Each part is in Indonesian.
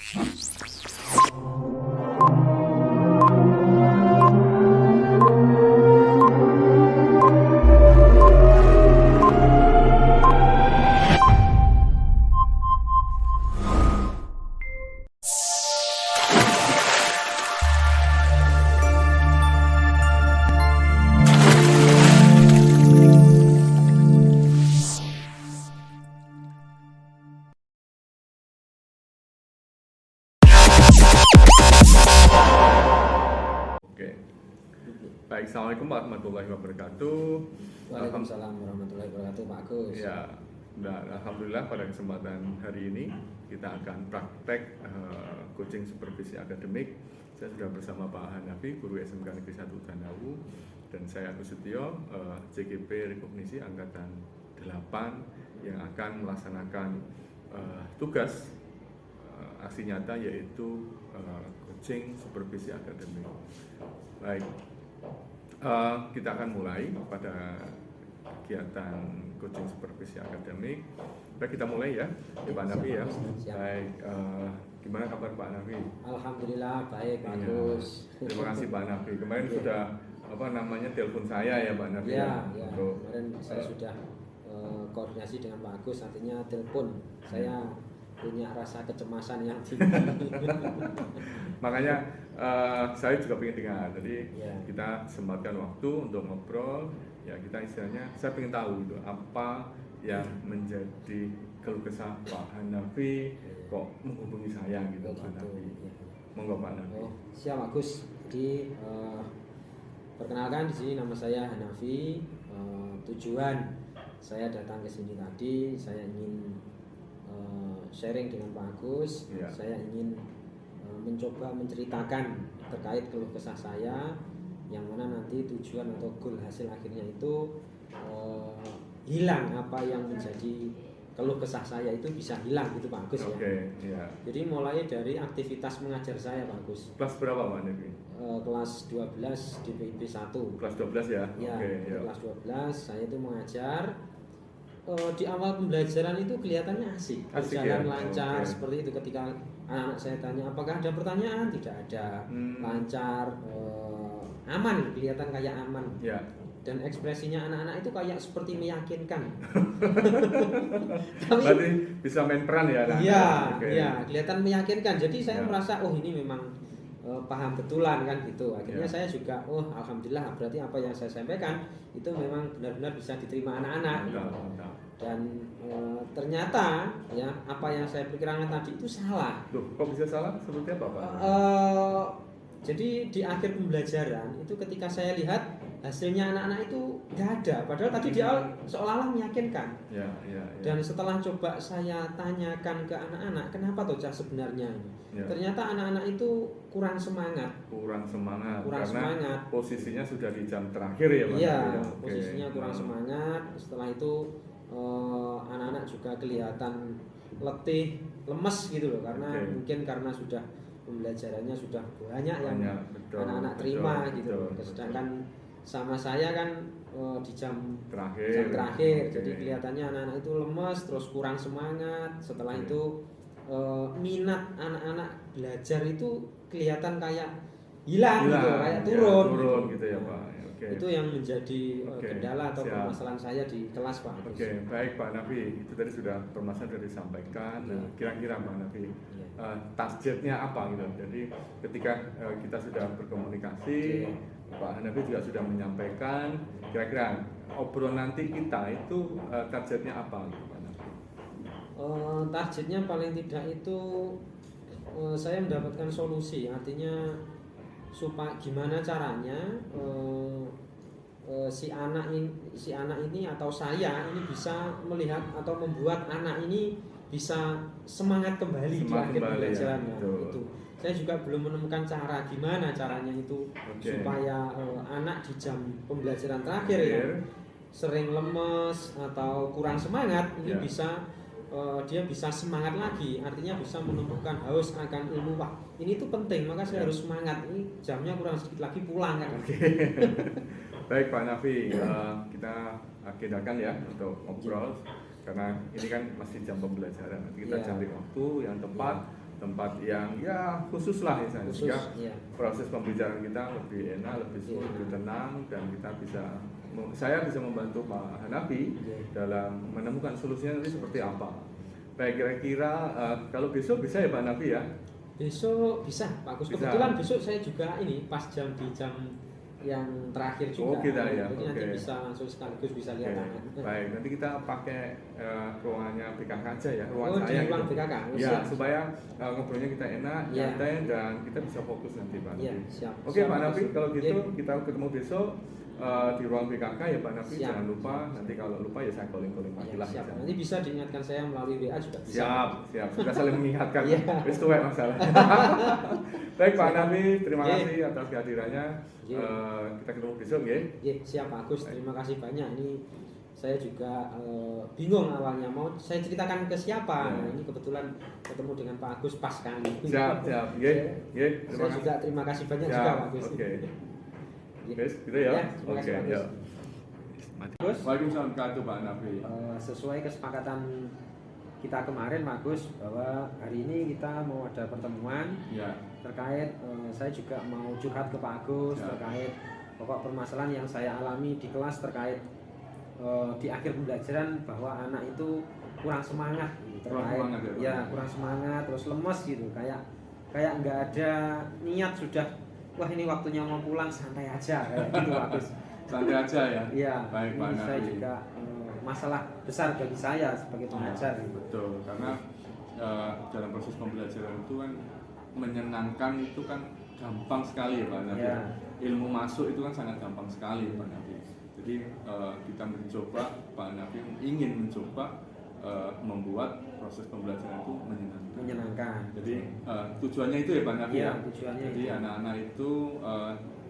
Oke. Baik, Assalamualaikum warahmatullahi wabarakatuh. Waalaikumsalam warahmatullahi wabarakatuh, Pak Agus. Ya, alhamdulillah pada kesempatan hari ini kita akan praktek coaching supervisi akademik. Saya sudah bersama Pak Hanafi, guru SMK Negeri 1 Tanawu, dan saya Agus Setio, CGP Rekognisi Angkatan 8 yang akan melaksanakan tugas aksi nyata, yaitu coaching supervisi akademik. Baik, kita akan mulai pada kegiatan coaching supervisi akademik. Baik, kita mulai ya, Pak Hanafi ya. Baik, gimana kabar Pak Hanafi? Alhamdulillah baik, Pak Agus. Terima kasih Pak Hanafi. Kemarin sudah telepon saya ya Pak Hanafi. Ya. Kemarin saya sudah koordinasi dengan Pak Agus, artinya telepon. Saya punya rasa kecemasan yang tinggi. Makanya saya juga ingin dengar. Jadi kita sempatkan waktu untuk ngobrol. Ya, kita istilahnya saya ingin tahu itu apa yang menjadi keluh kesah Pak Hanafi kok menghubungi saya gitu, Pak Hanafi. Monggo Pak Hanafi. Siap Agus. Jadi perkenalkan, di sini nama saya Hanafi. Tujuan saya datang ke sini tadi, saya ingin sharing dengan Pak Agus. Saya ingin mencoba menceritakan terkait keluh kesah saya, yang mana nanti tujuan atau goal hasil akhirnya itu hilang apa yang menjadi keluh kesah saya itu bisa hilang gitu Pak Agus ya. Jadi mulai dari aktivitas mengajar saya Pak Agus. Kelas berapa Pak Hanafi? Kelas 12 DPIP 1. Kelas 12 ya? Kelas 12 saya itu mengajar. Di awal pembelajaran itu kelihatannya asik berjalan lancar. Seperti itu. Ketika anak-anak saya tanya apakah ada pertanyaan, tidak ada. Lancar, aman, kelihatan kayak aman. Dan ekspresinya anak-anak itu kayak seperti meyakinkan. Berarti bisa main peran ya? Iya, kelihatan meyakinkan. Jadi saya merasa ini memang paham betulan kan gitu. Akhirnya saya juga alhamdulillah, berarti apa yang saya sampaikan itu memang benar-benar bisa diterima anak-anak. Dan ternyata ya apa yang saya perkirakan tadi itu salah. Loh, kok bisa salah? Seperti apa Pak? Jadi di akhir pembelajaran itu ketika saya lihat hasilnya anak-anak itu nggak ada, padahal tadi di awal seolah-olah meyakinkan. Dan setelah coba saya tanyakan ke anak-anak, kenapa toh Cah sebenarnya ini? Ternyata anak-anak itu kurang semangat. Kurang semangat. Posisinya sudah di jam terakhir ya Pak? Iya, posisinya kurang semangat. Setelah itu anak-anak juga kelihatan letih, lemes gitu loh, karena mungkin karena sudah pembelajarannya sudah banyak yang anak-anak terima gitu. Sedangkan sama saya kan di jam terakhir. Jadi kelihatannya anak-anak itu lemes, terus kurang semangat. Setelah itu minat anak-anak belajar itu kelihatan kayak hilang gitu, kayak turun gitu ya Pak. Itu yang menjadi kendala atau permasalahan saya di kelas Pak. Baik Pak Hanafi, itu tadi sudah permasalahan sudah disampaikan. Kira-kira Pak Hanafi targetnya apa gitu? Jadi ketika kita sudah berkomunikasi, Pak Hanafi juga sudah menyampaikan. Kira-kira obrolan nanti kita itu targetnya apa gitu Pak Hanafi? Targetnya paling tidak itu saya mendapatkan solusi, artinya supaya gimana caranya si anak ini atau saya ini bisa melihat atau membuat anak ini bisa semangat kembali di akhir pembelajarannya. Itu saya juga belum menemukan cara gimana caranya itu supaya anak di jam pembelajaran terakhir ya sering lemes atau kurang semangat ini bisa dia bisa semangat lagi, artinya bisa menumbuhkan haus akan ilmu. Wah, ini tuh penting, maka saya harus semangat. Ini jamnya kurang sedikit lagi pulang kan. Baik Pak Hanafi, kita agendakan ya untuk ngobrol karena ini kan masih jam pembelajaran. Nanti kita cari waktu yang tepat tempat yang ya khusus lah misalnya, Khusus, sehingga iya. proses pembicaraan kita lebih enak, lebih smooth, Iya. lebih tenang, dan kita bisa, saya bisa membantu Pak Hanafi Iya. dalam menemukan solusinya nanti seperti apa. Baik, kira-kira kalau besok bisa ya Pak Hanafi ya? Besok bisa, Pak Gus. Bisa. Kebetulan besok saya juga ini pas di jam yang terakhir juga. Oh, kita ya, Jadi nanti oke. bisa langsung sekaligus bisa Oke, lihat anak. baik. Nanti kita pakai ruangannya BKK aja ya, ruang Oh, di saya. ruang gitu. BKK. Oh, Ya, siap. supaya ngobrolnya kita enak, Iya. nyantai, dan kita bisa fokus nanti Pak Iya, Nafi. siap. Oke Siap, Pak Pak Nafi, Gus. kalau gitu Iya. kita ketemu besok di ruang BKK ya Pak Nafi. Siap. Jangan lupa, nanti kalau lupa ya saya calling-calling lagi Iya, lah. siap. bisa. Nanti bisa diingatkan saya melalui WA juga bisa. Siap, siap. Sudah saling mengingatkan. Iya. Wis tuwek masalahnya. Baik Pak Siap. Nafi, terima Iya. kasih atas kehadirannya. Iya. Kita ketemu besok ya. Iya, siap Pak Gus. Terima kasih banyak. Ini saya juga bingung awalnya mau saya ceritakan ke siapa. Ya. Nah, ini kebetulan ketemu dengan Pak Agus pas kali. Siap, siap. Nggih, nggih. Saya juga terima kasih banyak juga Pak Agus. Oke. Iya. Guys, gitu ya. Ya, terima kasih, Pak Gus. yuk. Gus, Waalaikumsalam warahmatullahi Pak Nafi. sesuai kesepakatan kita kemarin Pak Gus bahwa hari ini kita mau ada pertemuan Ya, terkait saya juga mau curhat ke Pak Agus Ya. terkait pokok permasalahan yang saya alami di kelas terkait di akhir pembelajaran bahwa anak itu kurang semangat gitu, Kurang terkait semangat ya, Pak? ya kurang semangat terus lemes gitu kayak nggak ada niat sudah wah ini waktunya mau pulang santai aja kayak gitu Pak Agus. santai aja ya. Iya, Baik Pak ini saya Nafi. juga masalah besar bagi saya sebagai pengajar. Ya, betul, karena dalam proses pembelajaran itu kan menyenangkan itu kan gampang sekali ya Pak Nafi. Ya. Ilmu masuk itu kan sangat gampang sekali Pak Nafi. Jadi kita mencoba, Pak Nafi ingin mencoba membuat proses pembelajaran itu menyenangkan. Menyenangkan. Jadi tujuannya itu ya Pak Nafi Iya, ya. tujuannya Jadi itu. anak-anak itu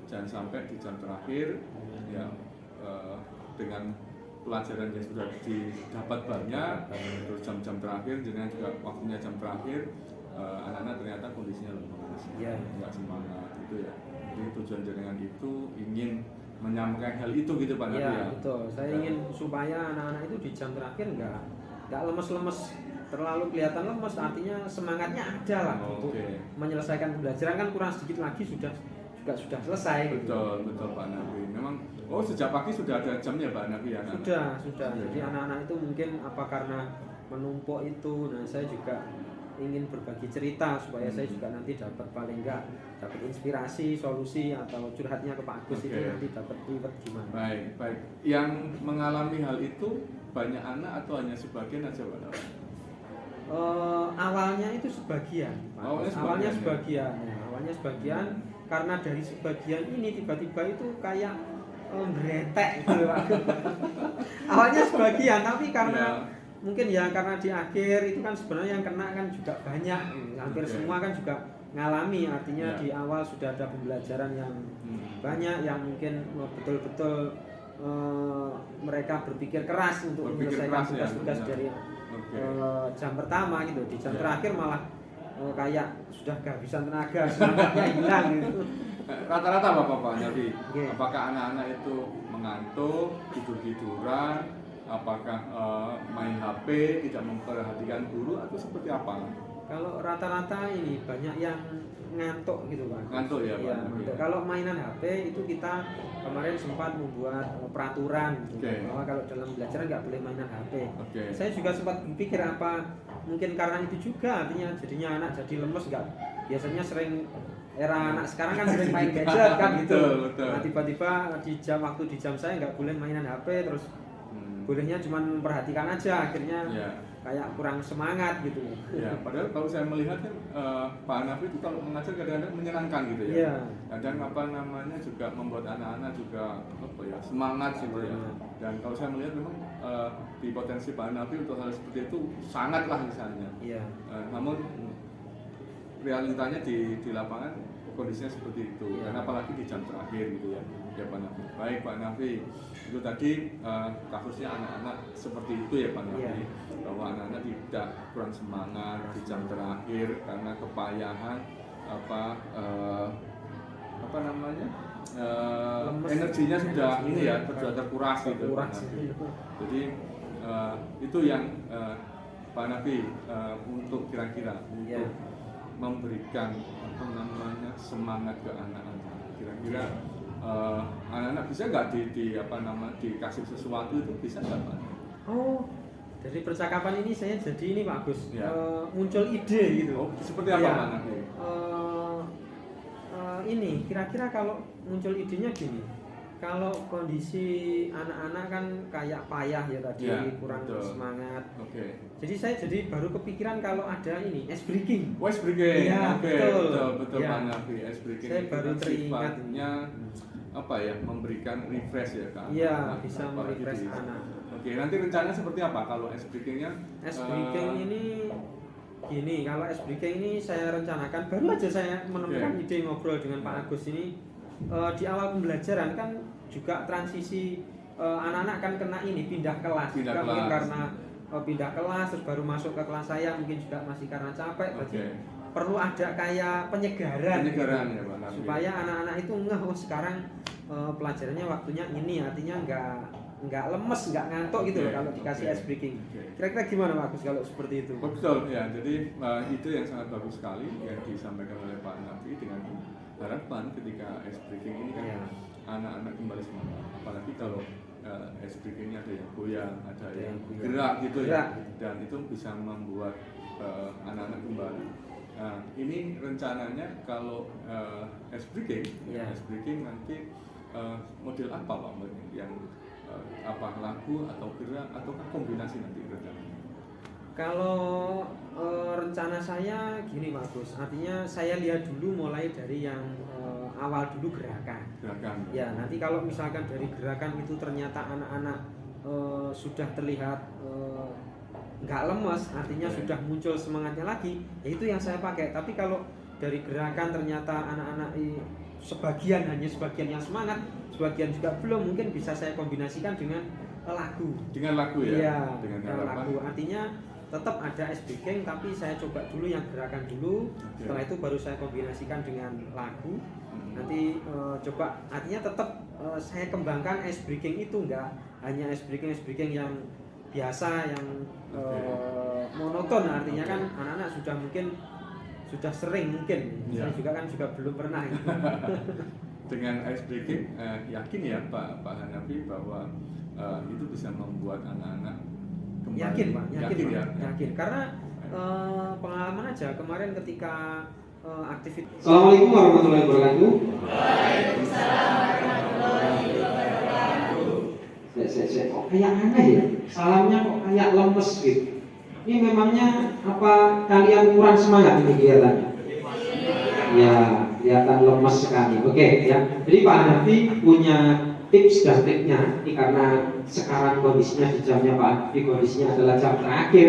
jangan sampai di jam terakhir ya dengan pelajaran yang sudah didapat banyak, terus jam-jam terakhir, jangan juga waktunya jam terakhir, anak-anak ternyata kondisinya lemas, Iya. nggak semangat gitu ya. Jadi tujuan jaringan itu ingin menyampaikan hal itu gitu Pak Nafi Iya, ya. betul. Saya ingin supaya anak-anak itu di jam terakhir nggak lemes-lemes terlalu kelihatan lemes, artinya semangatnya ada lah untuk Oke. menyelesaikan pembelajaran kan kurang sedikit lagi sudah selesai gitu. Betul, betul Pak Nafi. Memang sejak pagi sudah ada jamnya Pak Nafi ya. anak-anak? Sudah. Iya. Jadi anak-anak itu mungkin apa karena menumpuk itu. Nah, saya juga ingin berbagi cerita supaya saya juga nanti dapat paling enggak dapat inspirasi, solusi atau curhatnya ke Pak Agus itu Oke. nanti dapat ribet gimana. Baik, baik. Yang mengalami hal itu banyak anak atau hanya sebagian aja Pak Nafi? Awalnya itu sebagian, Pak. Awalnya sebagian, Awalnya sebagian karena dari sebagian ini tiba-tiba itu kayak gretek gitu Pak. Awalnya sebagian tapi karena mungkin ya karena di akhir itu kan sebenarnya yang kena kan juga banyak, hampir Oke. semua kan juga ngalami, artinya Ya. di awal sudah ada pembelajaran yang banyak yang mungkin betul-betul mereka berpikir keras untuk Berpikir menyelesaikan keras ya, tugas-tugas benar. dari Oke. jam pertama gitu, di jam Ya. terakhir malah kayak sudah kehabisan tenaga, semangatnya hilang gitu. Rata-rata Bapak Nafi, Oke. apakah anak-anak itu mengantuk, tidur-tiduran, apakah main HP, tidak memperhatikan guru atau seperti apa? Kalau rata-rata ini banyak yang ngantuk gitu Pak. Ngantuk ya, Pak? Iya, ngantuk. Kalau mainan HP itu kita kemarin sempat membuat peraturan gitu, Oke. bahwa kalau dalam belajar nggak boleh mainan HP. Oke. Saya juga sempat berpikir apa mungkin karena itu juga artinya jadinya anak jadi lemes nggak. Biasanya sering era anak sekarang kan sering main gadget kan gitu. Betul, betul. Nah tiba-tiba waktu di jam saya nggak boleh mainan HP terus bolehnya cuma memperhatikan aja akhirnya Ya. kayak kurang semangat gitu. Ya, padahal kalau saya melihat kan Pak Nafi itu kalau mengajar kadang-kadang menyenangkan gitu ya. Iya. Kadang juga membuat anak-anak juga semangat gitu ya. Dan kalau saya melihat memang di potensi Pak Nafi untuk hal seperti itu sangatlah misalnya. Iya. Namun realitanya di lapangan kondisinya seperti itu. Iya. Dan apalagi di jam terakhir gitu ya. Ya Pak Nafi. Baik Pak Nafi, itu tadi kasusnya anak-anak seperti itu ya Pak Nafi. Iya. Bahwa anak-anak tidak kurang semangat di jam terakhir karena kepayahan Lemes. energinya sudah ini ya Iya. sudah terkuras gitu Pak Terkuras. Nafi. Jadi itu yang Pak Nafi untuk kira-kira Iya. untuk memberikan apa namanya semangat ke anak-anak. Kira-kira anak-anak bisa nggak dikasih sesuatu itu bisa nggak Pak? Oh, dari percakapan ini saya jadi ini Pak Agus, Ya. muncul ide gitu. Oh, seperti apa Ya. Pak Nafi? Ini kira-kira kalau muncul idenya gini, kalau kondisi anak-anak kan kayak payah ya tadi, Ya, kurang betul. semangat. Oke. Jadi saya baru kepikiran kalau ada ini ice breaking. Ice breaking. Ya, Oke, betul Ya. Pak Nafi. Ice breaking Saya itu baru kan teringat. sifatnya apa ya, memberikan refresh ya Kak. Iya, bisa Apalagi merefresh di- anak. Oke, nanti rencananya seperti apa kalau ice breakingnya? Ice breaking ini gini, kalau ice breaking ini saya rencanakan, baru aja saya menemukan ide ngobrol dengan Pak Agus ini. Di awal pembelajaran kan juga transisi, anak-anak kan kena ini pindah kelas. Pindah Juga mungkin kelas. karena pindah kelas terus baru masuk ke kelas saya, mungkin juga masih karena capek. Berarti Oke. perlu ada kayak penyegaran Penyegaran ya Pak Nafi. supaya anak-anak itu ngeh, oh sekarang pelajarannya waktunya ini, artinya nggak lemes, nggak ngantuk gitu loh Oke, kalau dikasih oke. ice breaking. Oke. Kira-kira gimana Pak Agus kalau seperti itu? Betul ya, jadi itu yang sangat bagus sekali yang disampaikan oleh Pak Nafi, dengan harapan ketika ice breaking ini kan Ya. anak-anak kembali semangat, apalagi kalau ice breakingnya ada yang goyang, ada yang goyang. gerak gitu Gerak. ya, dan itu bisa membuat anak-anak kembali. Nah, ini rencananya kalau ice breaking, Ya. ice breaking nanti model apa Pak? Yang apa, lagu atau gerak ataukah kombinasi nanti rencananya? Kalau rencana saya gini Pak Agus, artinya saya lihat dulu mulai dari yang awal dulu gerakan. Gerakan. Ya, nanti kalau misalkan dari gerakan itu ternyata anak-anak sudah terlihat nggak lemes, artinya Oke. sudah muncul semangatnya lagi, ya itu yang saya pakai. Tapi kalau dari gerakan ternyata anak-anak hanya sebagian yang semangat, sebagian juga belum, mungkin bisa saya kombinasikan dengan lagu. Dengan lagu ya? Iya, Dengan dengan harapan. lagu. Artinya tetap ada ice breaking, tapi saya coba dulu yang gerakan dulu. Oke. Setelah itu baru saya kombinasikan dengan lagu. Hmm. Nanti coba, artinya tetap saya kembangkan ice breaking itu, enggak hanya ice breaking yang biasa, yang monoton. Artinya Oke. kan anak-anak sudah mungkin sudah sering mungkin. Ya. Saya juga kan belum pernah. Dengan ice breaking, yakin ya Pak Hanafi bahwa itu bisa membuat anak-anak kembali? Yakin Pak, yakin Pak, ya? yakin. Karena pengalaman aja kemarin ketika aktivitas. Assalamualaikum warahmatullahi wabarakatuh. Saya kok kayak aneh ya, salamnya kok kayak lemes gitu. Ini memangnya apa kalian kurang semangat ini kelihatannya? Ya, kelihatan lemes sekali. Oke ya. Jadi Pak Hanafi punya tips dan triknya. Ini karena sekarang kondisinya di jamnya Pak Hanafi, kondisinya adalah jam terakhir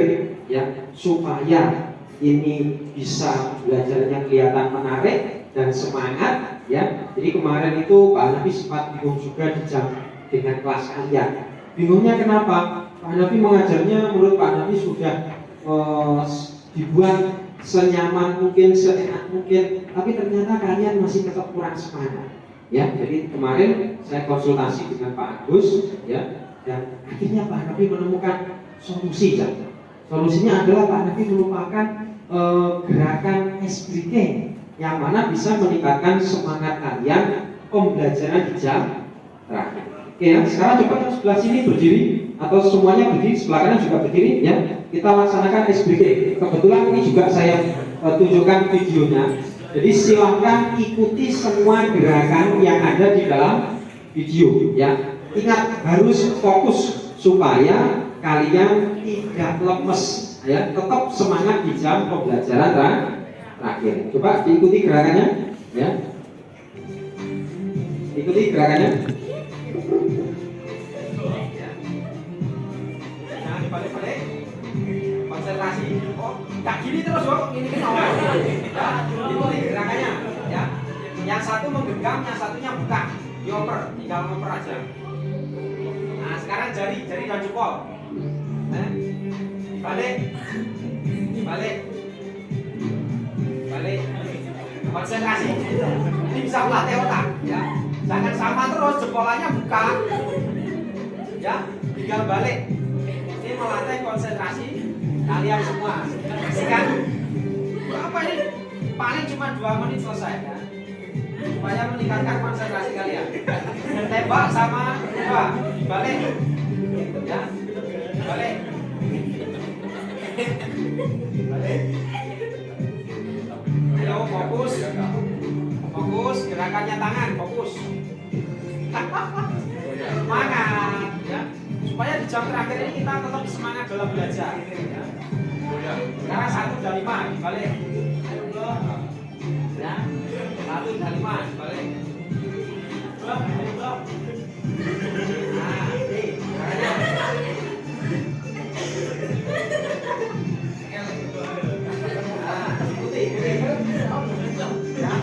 ya, supaya ini bisa belajarnya kelihatan menarik dan semangat ya. Jadi kemarin itu Pak Hanafi sempat bingung juga di jam dengan kelas kalian. Bingungnya kenapa? Pak Hanafi mengajarnya, menurut Pak Hanafi sudah dibuat senyaman mungkin, seenak mungkin, tapi ternyata kalian masih tetap kurang semangat. Ya, jadi kemarin saya konsultasi dengan Pak Agus ya, dan akhirnya Pak Hanafi menemukan solusi. Ya. Solusinya adalah Pak Hanafi melupakan gerakan ice breaking yang mana bisa meningkatkan semangat kalian pembelajaran di jam terakhir. Oke ya, sekarang coba sebelah sini berdiri atau semuanya berdiri, sebelah kanan juga berdiri ya. Kita laksanakan ice breaking. Kebetulan ini juga saya tunjukkan videonya. Jadi silahkan ikuti semua gerakan yang ada di dalam video ya. Ingat, harus fokus supaya kalian tidak lemes ya, tetap semangat di jam pembelajaran terakhir. Coba diikuti gerakannya ya. Ikuti gerakannya. Jangan dibalik-balik. Konsentrasi. Oh, nggak gini terus kok. Ini kan awal. Ya, ikuti gerakannya. Ya. Yang satu menggenggam, yang satunya buka. Dioper, tinggal ngoper aja. Nah, sekarang jari dan jempol. Dibalik. Balik. Konsentrasi. Ini bisa melatih otak. Ya. Jangan sama terus, jempolannya buka. Ya, tinggal balik. Ini melatih konsentrasi kalian semua. Kan? Apa ini? paling cuma 2 menit selesai ya. Supaya meningkatkan konsentrasi kalian. Tembak sama balik ya, balik. Ayo fokus, fokus gerakannya tangan, fokus. Semangat ya, supaya di jam terakhir ini kita tetap semangat dalam belajar ya. Sekarang 1 dan 5 dibalik ya, 1 dan 5 dibalik. Nah, ini caranya. Nah, ikuti ya.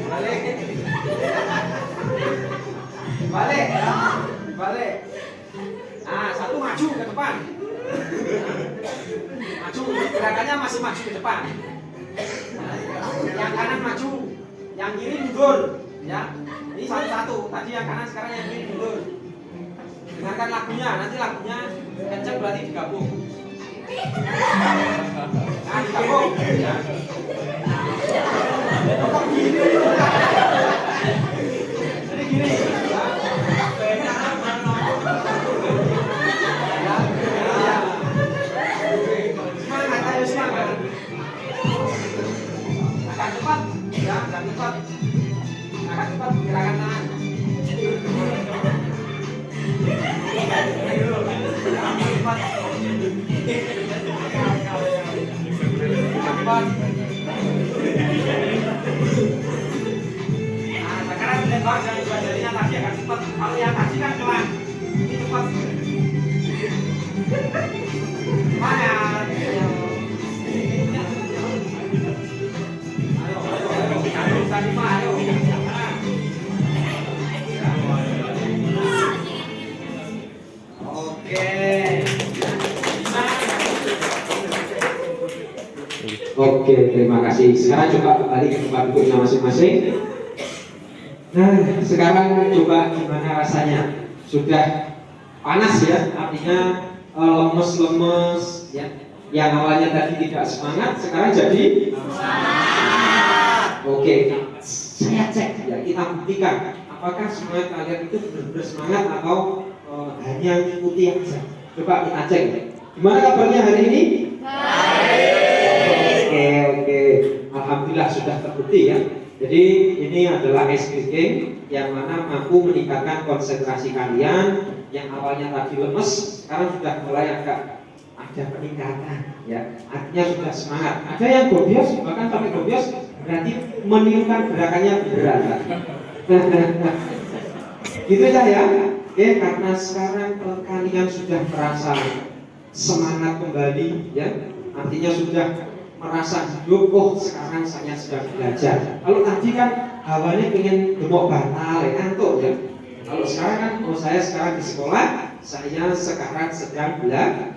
Balik, balik, balik. Nah, 1 maju ke depan. Maju, gerakannya masih maju ke depan. Yang kanan maju, yang kiri mundur. Ya, ini satu-satu. Tadi yang kanan, sekarang yang kiri mundur. Dengarkan lagunya, nanti lagunya kenceng berarti digabung. Nah, digabung. Ya. Kok gini? Jadi gini. Ya. Semangat, ayo semangat. Agak cepat, ya, agak cepat. Agak cepat gerakan tangan. Ayo, agak cepat. Cepat. Nah, sekarang tembak dan dua jarinya tadi agak cepat. Kalau yang tadi kan pelan, ini cepat. Semangat. Ayo. Oke, terima kasih. Sekarang coba kembali ke tempat duduknya masing-masing. Nah, sekarang coba gimana rasanya? Sudah panas ya, artinya lemes-lemes ya. Yang awalnya tadi tidak semangat, sekarang jadi semangat. Oke, saya cek ya, kita buktikan apakah semangat kalian itu benar-benar semangat atau hanya mengikuti aja. Coba kita cek. Gimana kabarnya hari ini? Oke. Alhamdulillah sudah terbukti ya. Jadi ini adalah ice breaking yang mana mampu meningkatkan konsentrasi kalian. Yang awalnya tadi lemes, sekarang sudah mulai agak ada peningkatan ya. Artinya sudah semangat. Ada yang gobios, bahkan sampai gobios berarti meniupkan gerakannya berat. Gitu ya. Oke, karena sekarang kalian sudah merasa semangat kembali ya. Artinya sudah merasa hidup, sekarang saya sedang belajar. Kalau tadi kan awalnya pengen gemuk batal, ngantuk ya. Kalau sekarang kan, saya sekarang di sekolah, saya sekarang sedang belajar.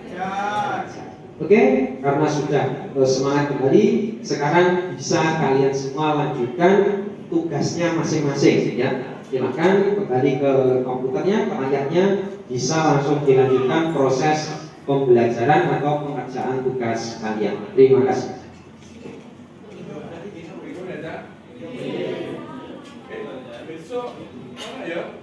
Oke, karena sudah semangat kembali, sekarang bisa kalian semua lanjutkan tugasnya masing-masing ya. Silakan kembali ke komputernya, ke layarnya, bisa langsung dilanjutkan proses pembelajaran atau pengerjaan tugas kalian. Terima kasih. Besok mana ya?